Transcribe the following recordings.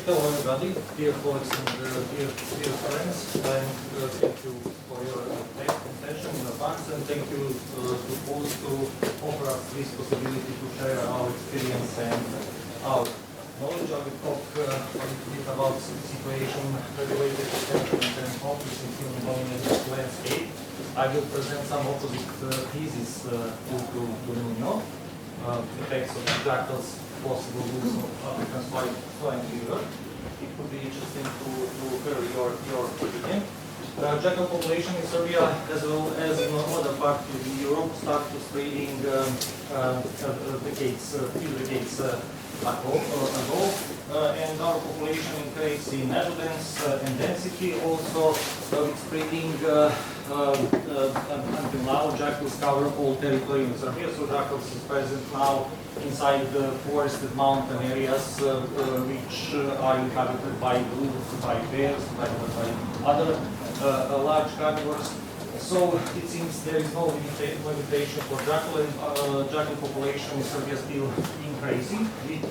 Hello everybody, dear colleagues and dear friends, and thank you for your attention in advance, and thank you to both to offer us this possibility to share our experience and our knowledge. I will talk a little bit about the situation related to temperament and conflicts in human-dominated landscape. I will present some opposite theses to Nuno, effects of the jackals, possible use of African flying fever. It could be interesting to hear your opinion. Jackal population in Serbia, as well as in other parts of Europe, started spreading few decades ago, and our population increased in abundance and density. Also, it's spreading until now. Jackals cover all territory in Serbia, so jackals is present now inside the forested mountain areas, which are inhabited by wolves, by bears, by other large carnivores. So it seems there is no limitation for jackal, and jackal population in Serbia still increasing with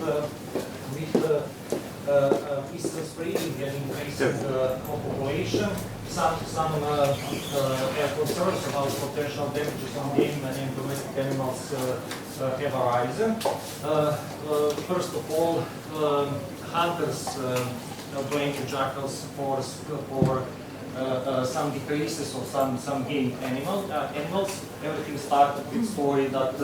eastern spreading and increasing population. Some have concerns about potential damages on game and domestic animals have arisen. First of all, hunters blame the jackals for some decreases of some game animals. Everything started with story that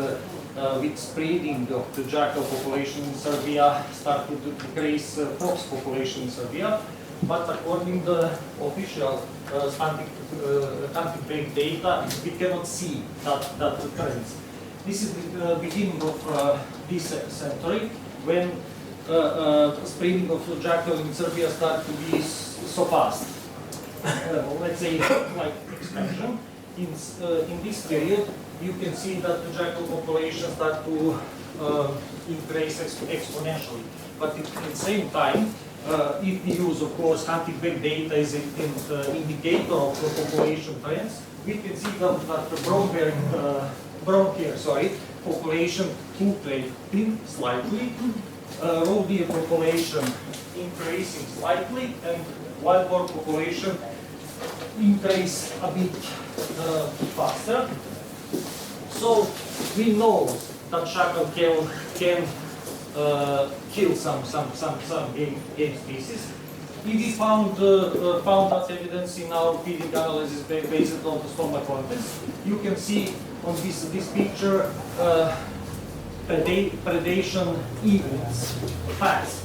with spreading of the jackal population in Serbia started to decrease fox population in Serbia. But according to the official hunting data, we cannot see that trends. This is the beginning of this century, when spreading of jackal in Serbia started to be so fast. Let's say like expansion. In this period, you can see that the jackal population start to increase exponentially. But at the same time, if we use, of course, hunting back data as an indicator of the population trends, we can see that the brown hair population fluctuating slightly, roe deer population increasing slightly, and wild boar population increase a bit faster. So we know that jackal can kill some game species. We found that evidence in our feeding analysis based on the stomach contents. You can see on this picture predation events, fats.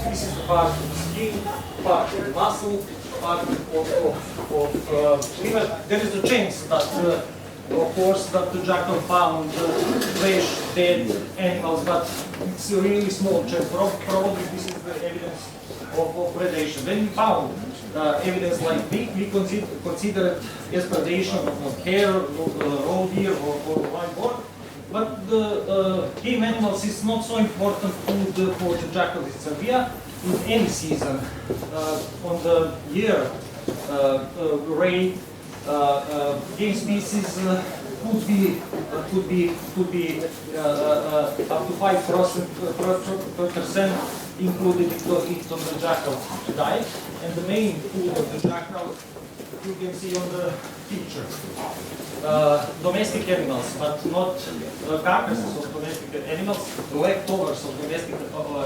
This is the part of the skin, part of the muscle, part of liver. There is a chance that, of course, that the jackal found fresh, dead animals, but it's a really small chance. Probably this is the evidence of predation. When we found evidence like this, we consider as predation of hare, roe deer, or wild boar. But the game animals is not so important food for the jackal in Serbia in any season. On the year rate, game species could be up to 5% included into the jackal diet. And the main food of the jackal you can see on the picture. Domestic animals, but not carcasses of domestic animals, leftovers of domestic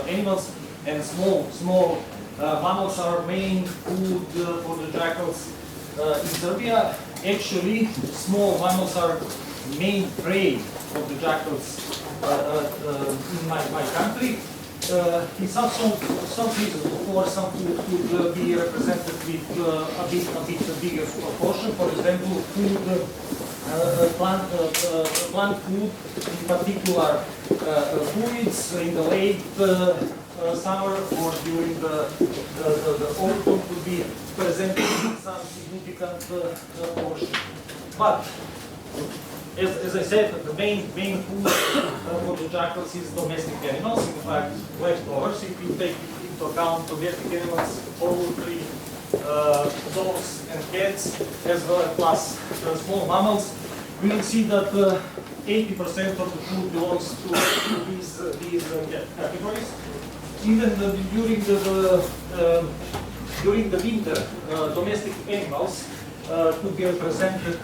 animals, and small mammals are main food for the jackals in Serbia. Actually, small mammals are main prey of the jackals in my country. In some cases, of course, some food could be represented with a bit bigger proportion. For example, plant food, in particular fluids in the late summer or during the autumn, could be presented with some significant portion. But as I said, the main food for the jackals is domestic animals. In fact, leftovers. If you take into account domestic animals, poultry, dogs and cats, as well as plus small mammals, we will see that 80% of the food belongs to these categories. even during the winter, domestic animals could be represented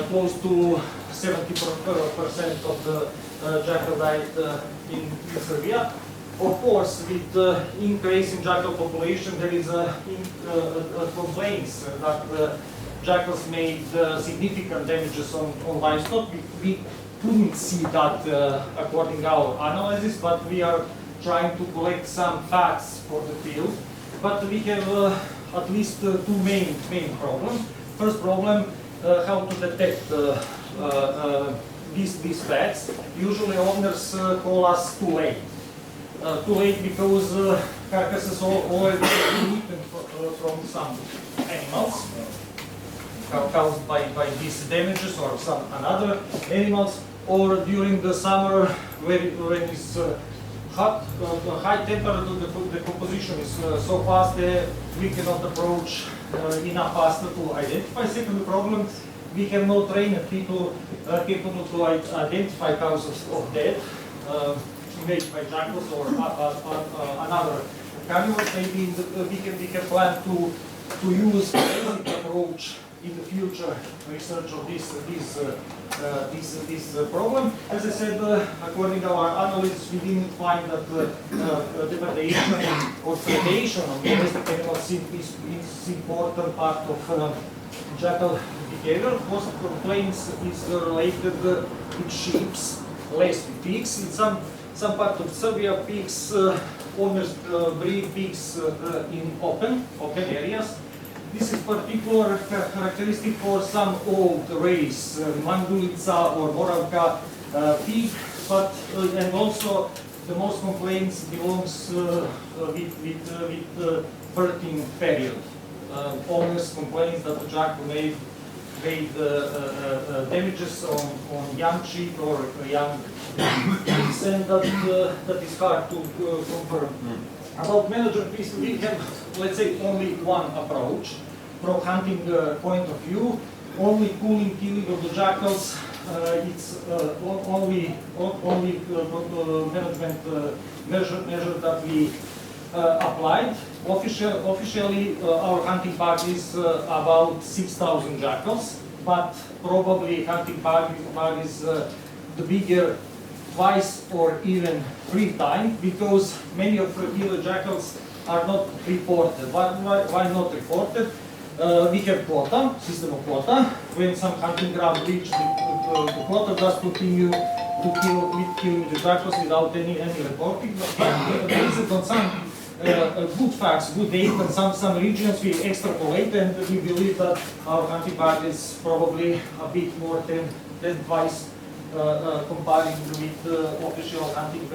close to 70% of the jackal diet in Serbia. Of course, with the increase in jackal population, there is complaints that jackals made significant damages on livestock. We couldn't see that according to our analysis, but we are trying to collect some facts for the field. But we have at least two main problems. First problem, how to detect these facts. Usually owners call us too late. Too late because carcasses already been eaten from some animals caused by these damages or some another animals, or during the summer when it's hot, high temperature, the composition is so fast that we cannot approach enough faster to identify. Second problem, we have no trained people capable to identify causes of death made by jackals or another carnivores. Maybe we can plan to use basic approach in the future research of this problem. As I said, according to our analysis, we didn't find that degradation or predation of domestic animals is important part of jackal behavior. Most complaints is related with sheep, less with pigs. In some part of Serbia, pigs owners breed pigs in open areas. This is particular characteristic for some old race, Mangulica or Moravka pig, but and also the most complaints belongs with birthing period. Owners complain that the jackal made damages on young sheep or young pigs, and that is hard to confirm. About management, we have, let's say, only one approach from hunting point of view. Only killing of the jackals. It's only management measure that we applied. Officially, our hunting park is about 6,000 jackals, but probably hunting park is the bigger twice or even 3 times, because many of the killer jackals are not reported. Why not reported? We have quota, system of quota. When some hunting ground reach the quota, just continue to killing the jackals without any reporting. But based on some good facts, good data, some regions we extrapolate, and we believe that our hunting park is probably a bit more than twice comparing with official hunting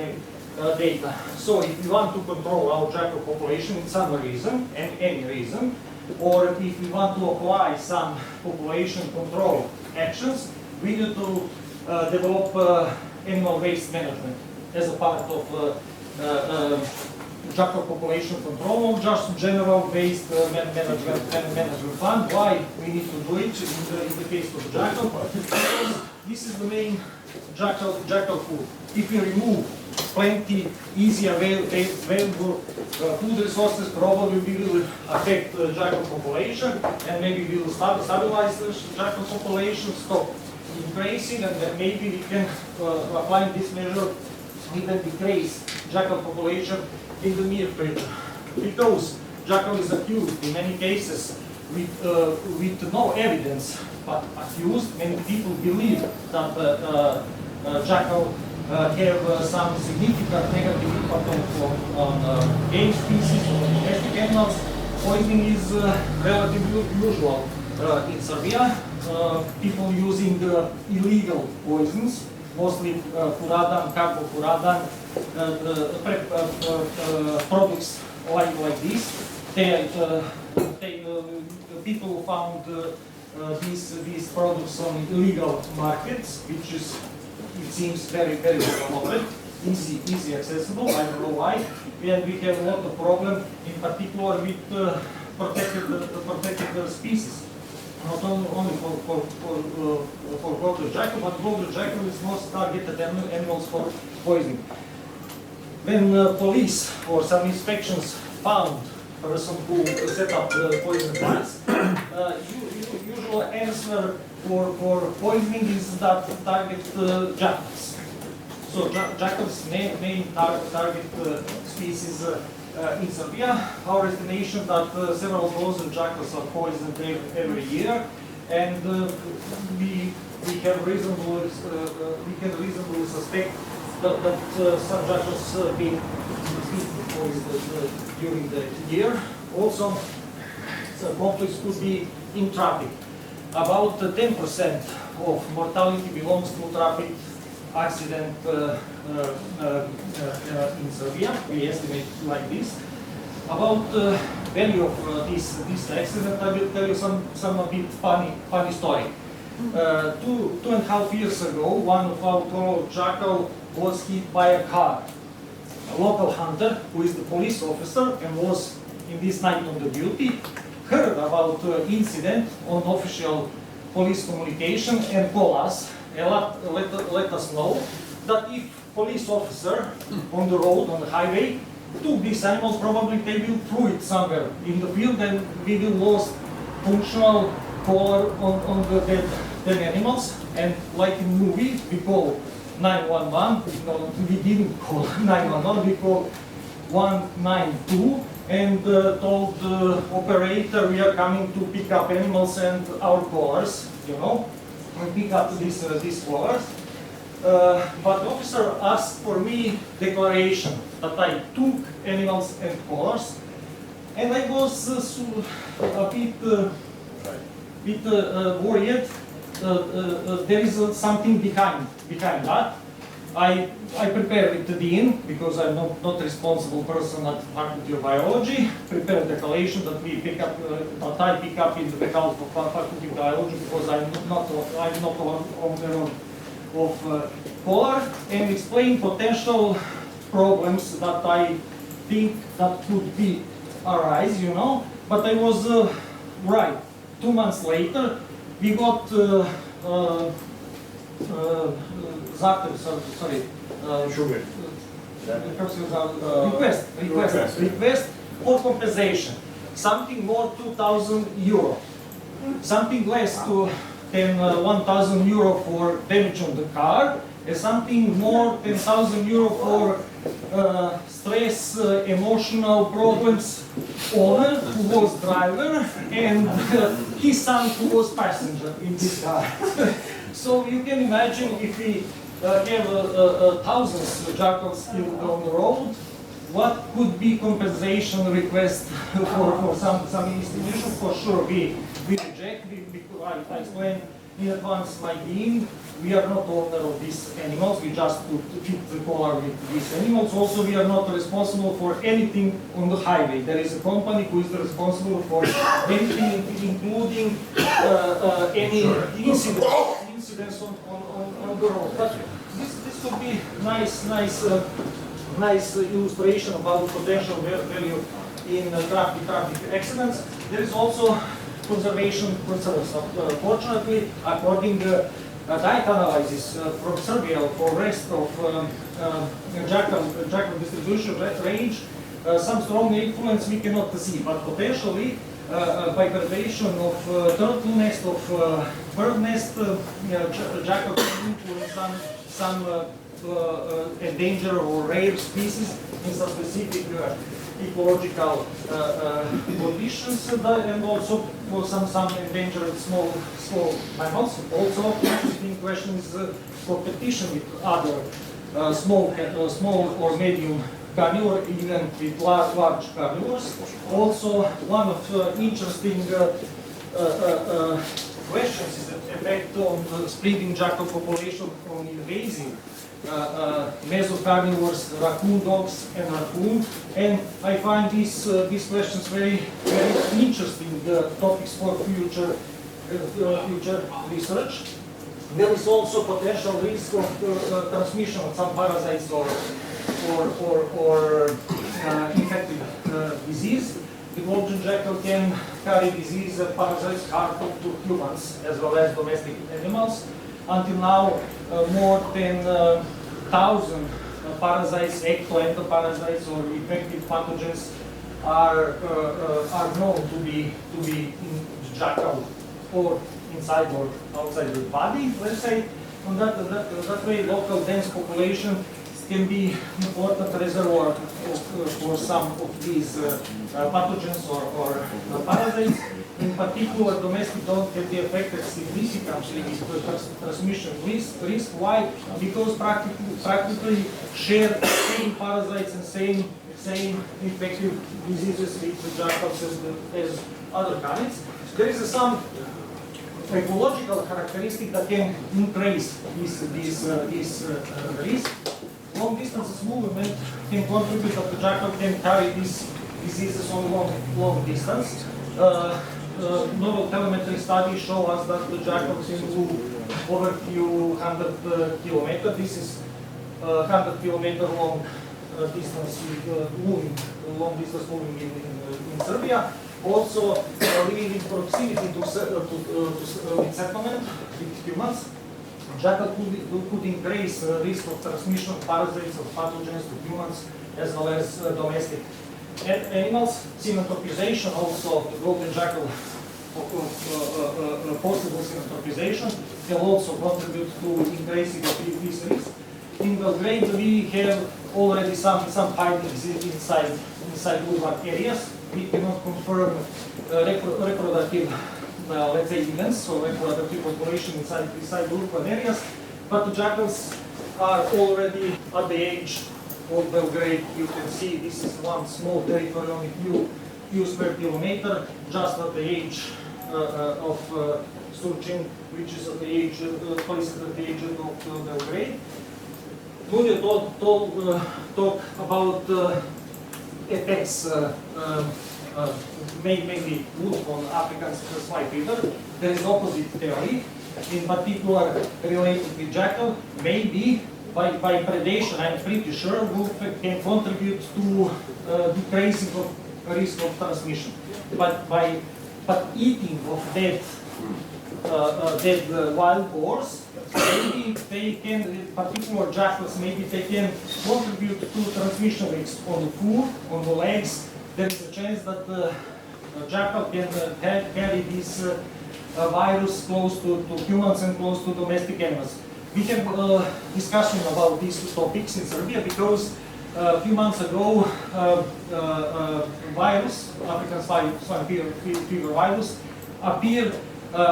data. So if we want to control our jackal population in some reason, and any reason, or if we want to apply some population control actions, we need to develop animal waste management as a part of jackal population control, or just general waste management plan. Why we need to do it in the case of the jackal? Because this is the main jackal food. If we remove plenty easy available food resources, probably we will affect the jackal population, and maybe we will stabilize the jackal population, stop increasing, and then maybe we can apply this measure, even decrease jackal population in the near future. Because jackal is accused in many cases with no evidence, but accused. Many people believe that jackal have some significant negative impact on game species or domestic animals. Poisoning is relatively usual in Serbia. People using illegal poisons, mostly furadan, carbofuradan, products like this. People found these products on illegal markets, which is, it seems, very moderate, easy accessible. I don't know why. And we have a lot of problem, in particular with protected species. Not only for golden jackal, but golden jackal is most targeted animals for poisoning. when police or some inspections found a person who set up poison plants, usual answer for poisoning is that target jackals. So jackals main target species in Serbia. Our estimation that several dozen jackals are poisoned every year, and we can reasonably suspect that some jackals been poisoned during the year. Also, the conflicts could be in traffic. About 10% of mortality belongs to traffic accident in Serbia. We estimate like this. About value of this accident, I will tell you some a bit funny story. 2.5 years ago, one of our tall jackal was hit by a car. A local hunter, who is the police officer and was in this night on the duty, heard about incident on official police communication and called us and let us know that if police officer on the road, on the highway, took this animal, probably they will throw it somewhere in the field and we will lose functional collar on the dead animals. And like in movie, we call 911, no, we didn't call 911, we called 192 and told the operator we are coming to pick up animals and our collars, you know, and pick up these collars. But the officer asked for me declaration that I took animals and collars, and I was a bit worried. There is something behind that. I prepared with the dean, because I'm not responsible person at Faculty of Biology, prepared declaration that we pick up, that I pick up in the behalf of Faculty of Biology, because I'm not owner of collar, and explain potential problems that I think that could be arise, you know. But I was right. 2 months later, we got request for compensation. Something more 2,000 euro. Something less than 1,000 euro for damage on the car, and something more than 1,000 euro for stress, emotional problems owner who was driver and his son who was passenger in this car. So you can imagine if we have thousands of jackals still on the road, what could be compensation request for some institution? For sure we reject. I explained in advance my dean, we are not owner of these animals, we just put the collar with these animals. Also, we are not responsible for anything on the highway. There is a company who is responsible for anything, including any incidents on the road. But this would be nice illustration about potential value in traffic accidents. There is also conservation concerns. Fortunately, according to diet analysis from Serbia for rest of jackal distribution range, some strong influence we cannot see, but potentially by predation of turtle nest, of bird nest, jackal can influence some endangered or rare species in some specific ecological conditions, and also for some endangered small mammals. Also, interesting question is competition with other small or medium carnivore, even with large carnivores. Also, one of interesting questions is the effect on the spreading jackal population on invasive mesocarnivores, raccoon dogs and raccoon, and I find these questions very interesting topics for future research. There is also potential risk of transmission of some parasites or infected disease. The golden jackal can carry disease parasites harmful to humans as well as domestic animals. Until now, more than 1,000 parasites, ectoendoparasites, or infective pathogens are known to be in jackal or inside or outside the body. Let's say on that way, local dense population can be important reservoir for some of these pathogens or parasites. In particular, domestic dogs can be affected significantly with transmission risk. Why? Because practically share same parasites and same infective diseases with the jackals as other canids. There is some ecological characteristic that can increase this risk. Long distance movement can contribute that the jackal can carry these diseases on long distance. Novel telemetry studies show us that the jackal can move over few hundred kilometers. This is 100-kilometer long distance long distance moving in Serbia. Also, living in proximity to settlement with humans, jackal could increase risk of transmission of parasites or pathogens to humans as well as domestic animals. Cementopization also, the golden jackal possible cementopization can also contribute to increasing of this risk. In Belgrade, we have already some findings inside urban areas. We cannot confirm reproductive, let's say, events, so reproductive population inside urban areas, but the jackals are already at the age of Belgrade. You can see this is one small territory, only few square kilometer, just at the age of Surčin, which is at the age of Belgrade. Munio talk about effects mainly look on African swine fever. There is opposite theory, in particular related with jackal. Maybe by predation, I'm pretty sure, can contribute to decreasing of risk of transmission. But eating of dead wild boars, maybe they can, particular jackals, maybe they can contribute to transmission risk on the food, on the legs. There is a chance that the jackal can carry this virus close to humans and close to domestic animals. We have discussion about these two topics in Serbia because a few months ago, virus, African swine fever virus, appeared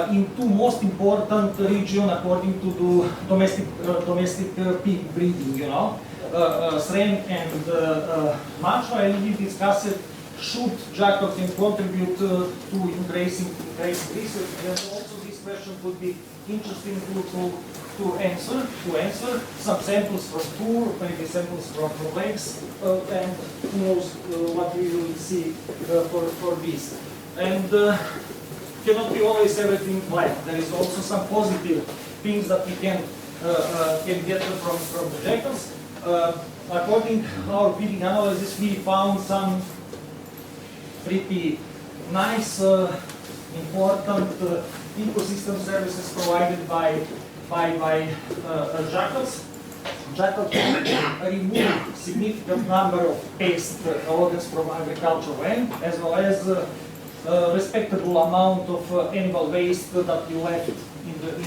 in two most important regions according to the domestic pig breeding, you know, Srem and Mačva, and we discussed should jackal can contribute to increasing risk. And also this question would be interesting to answer. Some samples from poor, maybe samples from legs, and who knows what we will see for this. And cannot be always everything black. There is also some positive things that we can get from the jackals. According to our feeding analysis, we found some pretty nice, important ecosystem services provided by jackals. Jackal can remove significant number of pest organs from agricultural land, as well as respectable amount of animal waste that we left in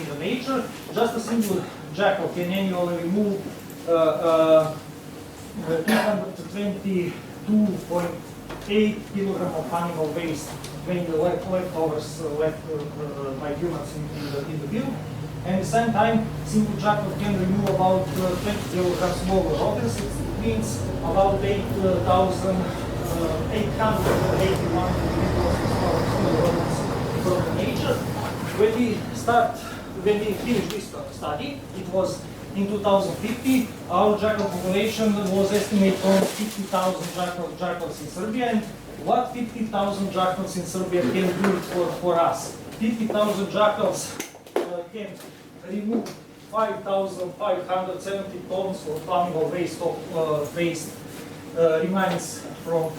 the nature. Just a single jackal can annually remove 222.8 kilograms of animal waste when the leftovers left by humans in the field. And at the same time, single jackal can remove about 20 kilograms smaller rodents. It means about 881 kilograms from the nature. When we finished this study, it was in 2050. Our jackal population was estimated on 50,000 jackals in Serbia. And what 50,000 jackals in Serbia can do for us? 50,000 jackals can remove 5,570 tons of animal waste remains from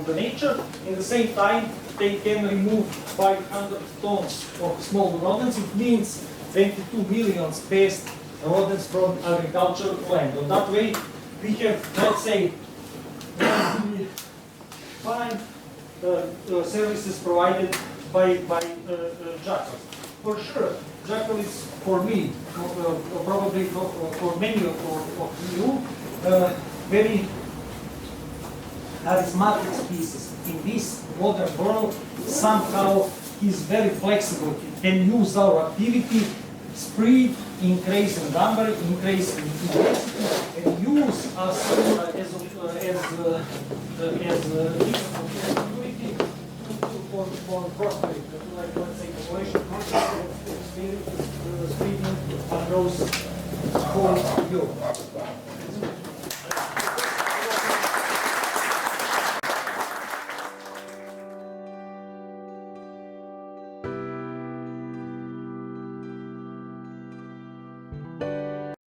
the nature. In the same time, they can remove 500 tons of small rodents. It means 22 million pest rodents from agricultural land. On that way, we have, let's say, fine services provided by JACKAL. For sure, JACKAL is for me, probably for many of you, very charismatic species. In this modern world, somehow he's very flexible. He can use our activity, spread, increase in number, increase in intensity, and use us as opportunity for prospering, like let's say population spreading across whole Europe.